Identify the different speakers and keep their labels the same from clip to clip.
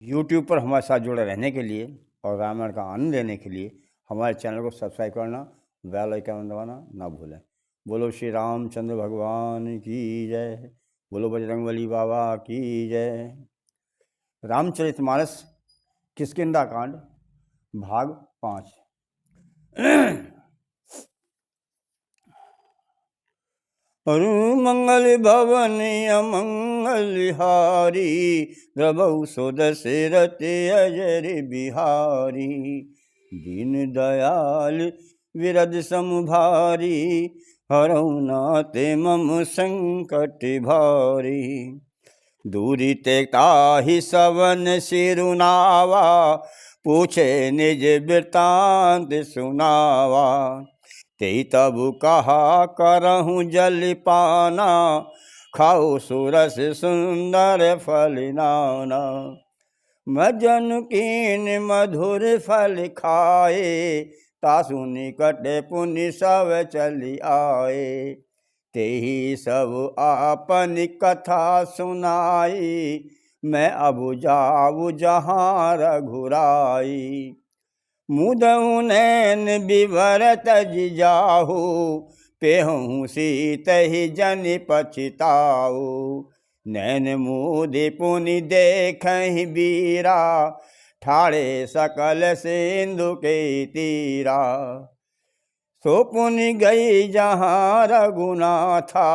Speaker 1: YouTube पर हमारे साथ जुड़े रहने के लिए और रामायण का आनंद लेने के लिए हमारे चैनल को सब्सक्राइब करना, बेल आइकन दबाना ना भूलें। बोलो श्री रामचंद्र भगवान की जय, बोलो बजरंगबली बाबा की जय। रामचरितमानस किष्किंधा कांड भाग 5। अरु मंगल भवन अमंगलहारी, द्रवौ सुदशरथ अजर बिहारी। दीन दयाल विरद समुभारी, हरौ नाथ मम संकट भारी। दूरी ते ताहि सवन सिरुनावा, पूछे निज वृतांत सुनावा। ते तब कहा करहूँ जल पाना, खाओ सुरस सुंदर फल नाना। मजन कीन मधुर फल खाए, तासु निकट पुनि सब चली आए। तेहि सब आपन कथा सुनाई, मैं अब जाऊ जहाँ रघुराई। मुदउ नैन विवर तज जाहु, पेहूँ सीतहि जन पछिताऊ। नैन मुदि पुनि देखहि बीरा, ठाड़े सकल सिंधु के तीरा। सो पुनि गई जहाँ रघुनाथा,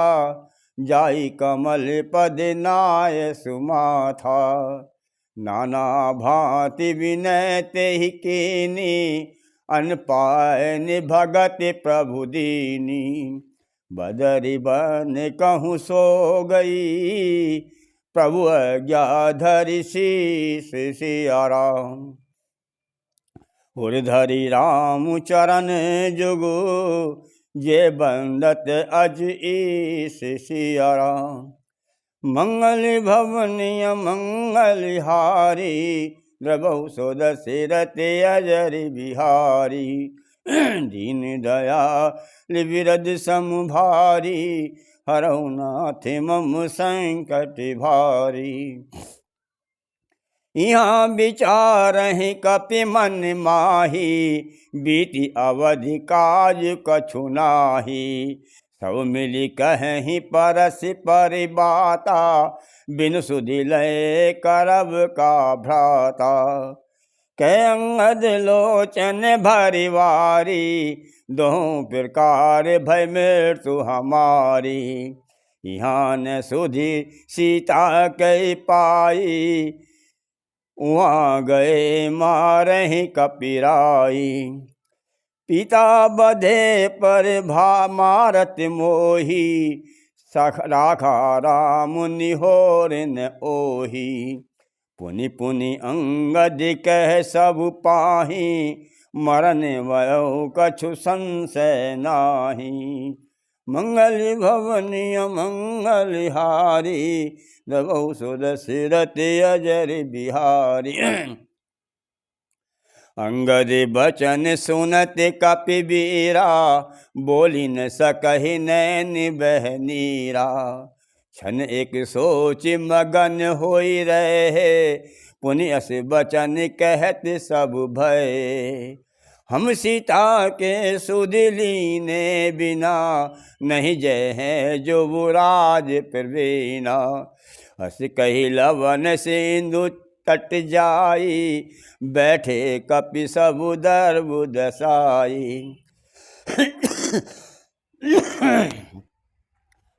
Speaker 1: जाई कमल पद नाय सुमाथा। नाना भांति विनय तेहि कीनी, अन पायन भगत प्रभु दीनी। बदरि बन कहूँ सो गई, प्रभु आज्ञा धरि शीस सिया राम। उर्धरि राम चरण जुगु, जे बंदत अज ईस सिया राम। मंगल भवन अमंगलहारी, द्रवौ सुदशरथ अजर बिहारी। दीन दयाल विरद समुभारी, हरौ नाथ मम संकट भारी। यहाँ विचारहि कपि मन माही, बीती अवधि काज कछु नाही। सब मिली कहीं परस पर बाता, बिनु सुधि लय करब का भ्राता। कै अंगद लोचन भरिवारी, दोहु प्रकार भय मृत्यु हमारी। यहाँ न सुधि सीता कै पाई, वहाँ गए मारहि कपिराई। पिता बधे पर भा मारत मोही, राखा राम निहोर न ओही। पुनि पुनि अंगद कह सब पाही, मरन वयो कछु संशय नाही। मंगल भवन अमंगलहारी, द्रवौ सुदशरथ अजर बिहारी। अंगद बचन सुनत कपि बीरा, बोली न सकहि नैन बह नीरा। क्षण एक सोच मगन होई रहे, पुनि अस बचन कहत सब भय। हम सीता के सुध लीने बिना, नहीं जय है जो राज प्रवीणा। हस कही लवन सिंधु तट जाई, बैठे कपि सबु दर्बु दसाई।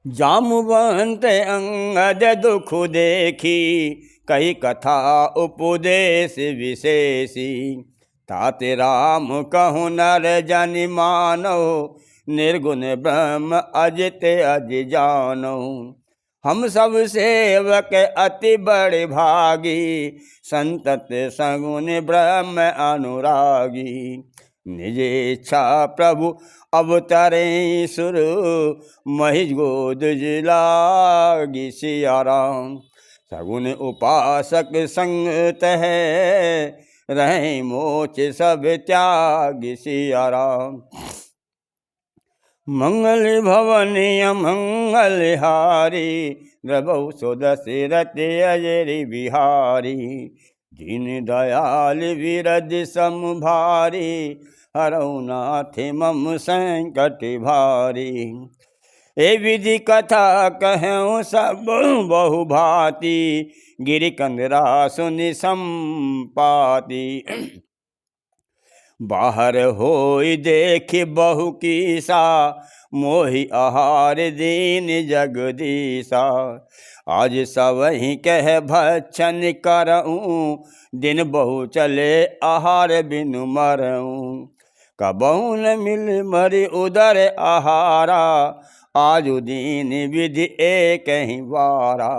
Speaker 1: जामुवंत अंगद दुख देखी, कही कथा उपदेश विशेषी। ताते राम कहूँ नर जन मानो, निर्गुण ब्रह्म अजित अज जानो। हम सब सेवक अति बड़े भागी, संतत सगुन ब्रह्म अनुरागी। निज इच्छा प्रभु अवतरे सुर, महिष गोद लागी सिया राम। सगुन उपासक संगत है, रहे मोच सब त्याग सिया राम। मंगल भवन अमंगलहारी, द्रवौ सुदशरथ अजर बिहारी। दीन दयाल विरद सम भारी, हरऊ नाथ मम संकट भारी। ए विधि कथा कहूँ सब बहु भांति, गिरि कंदरा सुनि संपाति। बाहर होई देखि बहु कीसा, मोहि आहार दीन जगदीसा। आज सबहि कह भक्षण करऊँ, दिन बहु चले आहार बिनु मरऊँ। कबहु न मिल मरि उदर आहारा, आजु दीन विधि एक ही वारा।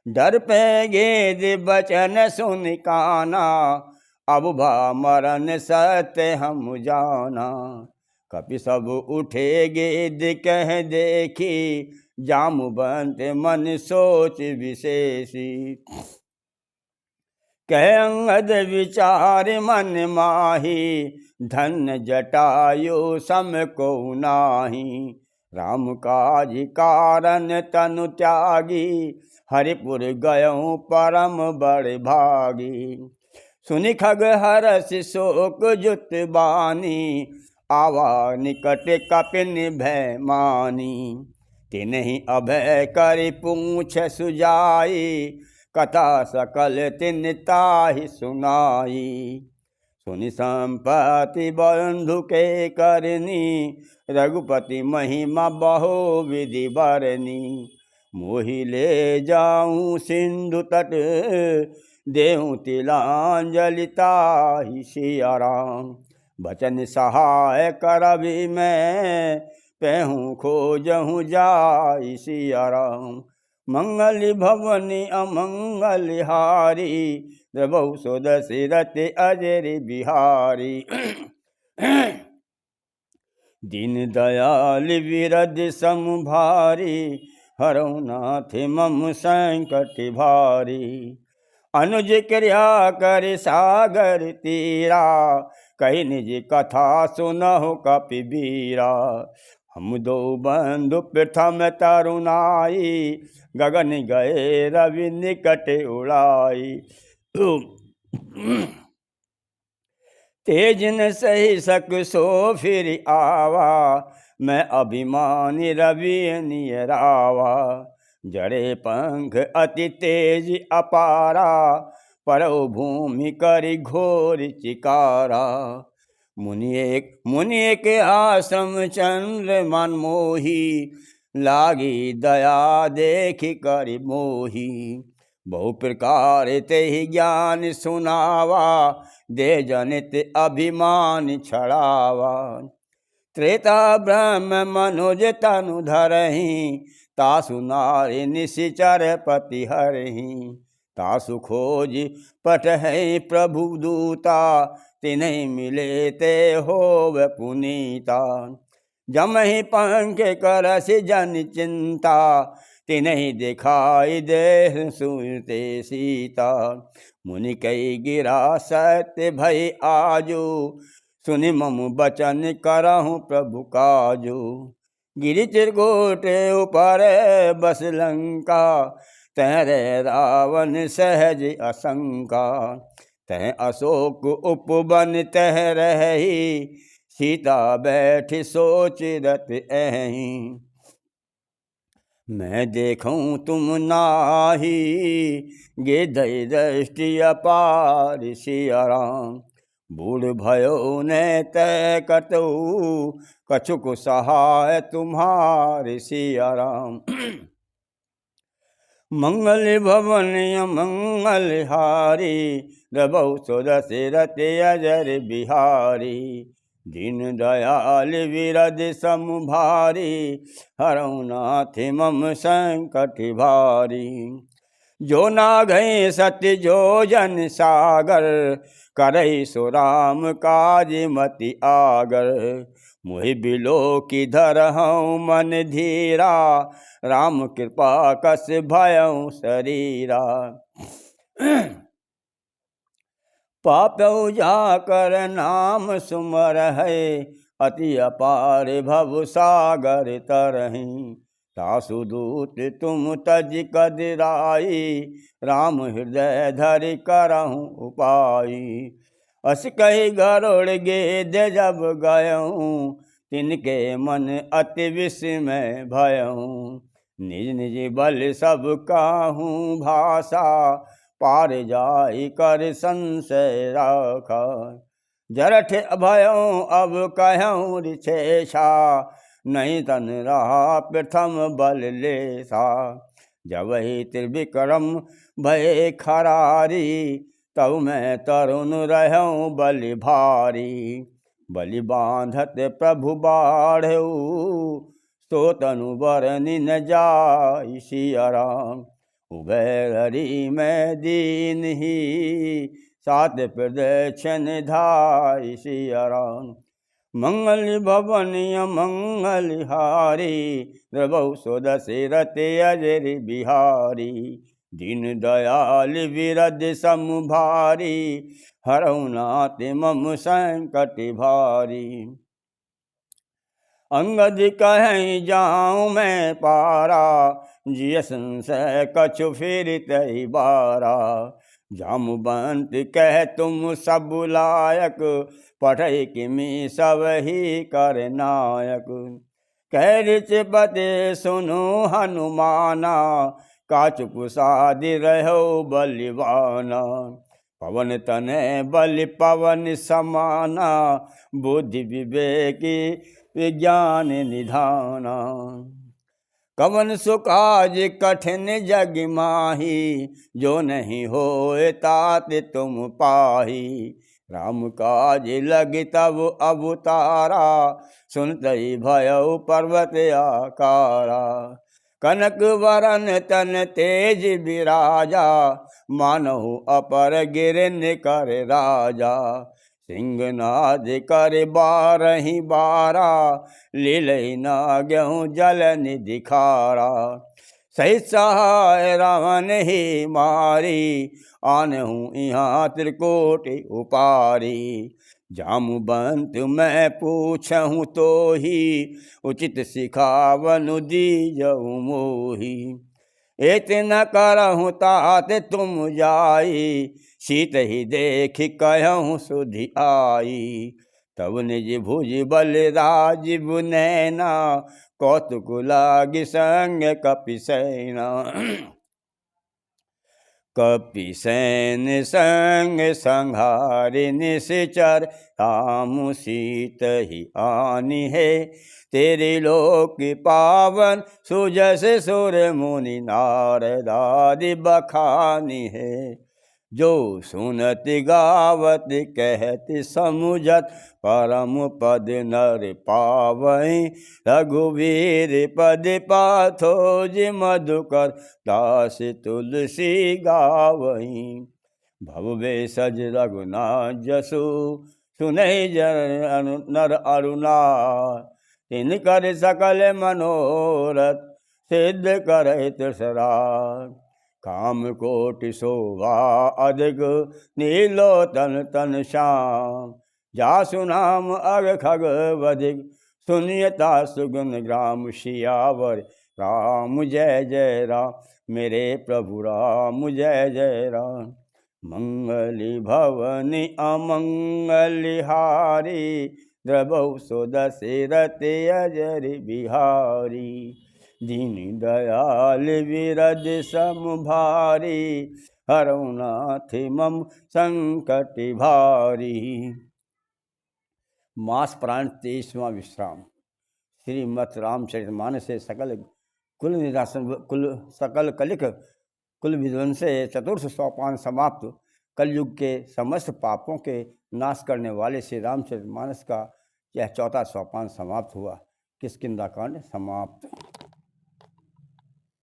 Speaker 1: डर पे गेद बचन सुन काना, अब भा मरण सत्य हम जाना। कपि सब उठे गेद कह देखी, जामुवंत मन सोच विशेषी। कह अंगद विचार मन माही, धन्य जटायु सम को नाही। राम काज कारण तनु त्यागी, हरिपुर गयऊँ परम बड़ भागी। सुनि खग हरष शोक जुत बानी, आवा निकट कपिन भय मानी। तिन्हि अभय करि पूछ सुजाई, कथा सकल तिन ताहि सुनाई। सुनि संपत्ति बंधु के करनी, रघुपति महिमा बहु विधि बरनी। मोहि ले जाऊँ सिंधु तट, देहूँ तिलांजलि ताहि सिया राम। बचन सहाय करबि मैं, पेहूँ खोजहूँ जाई सिया राम। मंगल भवनि अमंगल हारी, द्रवहु सो दशरथ अजर बिहारी। दीन दयाल विरद सम भारी, हरऊ नाथ मम संकट भारी। अनुज क्रिया कर सागर तीरा, कही निज कथा सुनहु कपिबीरा। हम दो बंधु प्रथम तरुणाई, गगन गए रवि निकट उड़ाई। तेज न सही सक सो फिर आवा, मैं अभिमानी रवि नियरावा। जड़े पंख अति तेज अपारा, परौ भूमि करि घोर चिकारा। मुनि एक आश्रम चंद्र मन मोही, लागी दया देखि करि मोही। बहु प्रकार तेहि ज्ञान सुनावा, दे जनित अभिमान छड़ावा। त्रेता ब्रह्म मनुज तनु धरहि, तासु नारी निशिचर पति हरहि। तासु खोज पठहि प्रभु दूता, तिन्हि मिले ते होव पुनीता। जमहि पंख करसि जन चिंता, तिन्हि दिखाई देह सुते सीता। मुनि कई गिरा सत्य भई आजू, सुनि मम बचन करहूँ प्रभु काजू। गिरि चिरकूट ऊपर बस लंका, तहरे रावण सहज असंका। तह अशोक उपवन तह रही, सीता बैठ सोच रत अहि। मैं देखूं तुम नाही, गिरधर दृष्टि अपार सिया राम। बूढ़ भयो ने तय कटऊ, कछुक सहाय तुम्हारे सिया राम। मंगल भवन मंगल हारी, द्रवहु सो दशरथ अजर बिहारी। दीन दयाल विरद सम भारी, हरऊ नाथ मम संकट भारी। जो नागहि सत्य जो जन सागर, करई सो राम काज मति आगर। मोहि बिलो की धरहूँ मन धीरा, राम कृपा कस भयऊँ शरीरा। पापऊ जाकर नाम सुमर है, अति अपार भव सागर तरहि। तासु दूत तुम तज कदराई, राम हृदय धरि करहूँ उपाई। अस कही गरुड़ गेद जब गयऊँ, तिनके मन अति विस्मय भयऊँ। निज निज बल सब काहूँ भाषा, पार जाई कर संशय राखा। जरठ भयऊँ अब कहूँ रिछेषा, नहीं तन रहा प्रथम बल लेसा। जब ही त्रिविक्रम भय खरारी, तब मैं तरुण रहूँ बलि भारी। बलि बांधत प्रभु बाढ़ऊ, सो तनु बरनि न जाई सिया राम। उभय हरि मैं दीन ही, सात प्रदक्षिण धाई सिया राम। मंगल भवन मंगल हारी, द्रवौ सो दशरथ अजर बिहारी। दीन दयाल विरद समुभारी, हरहु नाथ मम संकट भारी। अंगद कहीं जाऊँ मैं पारा, जिय संशय कछु फिर तई बारा। जामुवंत कह तुम सब लायक, पढ़ई किमि सब ही कर नायक। कह ऋषपते सुनो हनुमाना, काचु कुसादि रहो बलिवाना। पवन तनय बलि पवन समाना, बुद्धि विवेकी विज्ञान निधाना। कवन सुकाज कठिन जग माही, जो नहीं होए तात तुम पाही। राम काज लग तब अवतारा, सुनतई भयउ पर्वत आकारा। कनक वरन तन तेज विराजा, मानहु अपर गिरन कर राजा। सिंहनाद कर बारहि बारा, लीलई नागहु जल निधि खारा। सही सहाय रावण ही मारी, आनहु यहाँ त्रिकोटि उपारी। जामुवंत मैं पूछहूँ तो ही, उचित सिखावनु दीजहु मोही। एत न करहूँ तात तुम जाई, सीत ही देख कहूँ सुधि आई। तब निज भुज बल राजीव नैना, कौतुक लागी संग कपिसेना। कपिसेन संग संहारि निश्चर, राम सीत ही आनी है। तेरे लोक पावन सुजस सुर मुनि, नारद आदि बखानी है। जो सुनत गावत कहत समुझत, परम पद नर पावई। रघुवीर पद पाथोज मधुकर, दास तुलसी गावई। भव भेषज रघुनाथ जसु, सुनहि नर अरुणार। तिनकर सकल मनोरथ, सिद्ध करहि त्रिसरार। काम कोटि शोभा अधिक, नीलोतन तन श्याम। जासु नाम अग खग बधिक, सुनियता सुगुन ग्राम। सियावर राम जय जय राम, मेरे प्रभु राम जय जय राम। मंगली भवनि अमंगली हारी, द्रवौ सो दशरथ अजर बिहारी। दीन दयाल विरद समुभारी, हरहु नाथ मम संकट भारी। मास प्राण 23वां विश्राम। श्रीमद् रामचरितमानस से सकल कुल निरासन कुल सकल कलिक कुल विध्वंस से चतुर्थ सोपान समाप्त। कलयुग के समस्त पापों के नाश करने वाले श्री रामचरितमानस का यह चौथा सोपान समाप्त हुआ। किष्किंधा कांड समाप्त।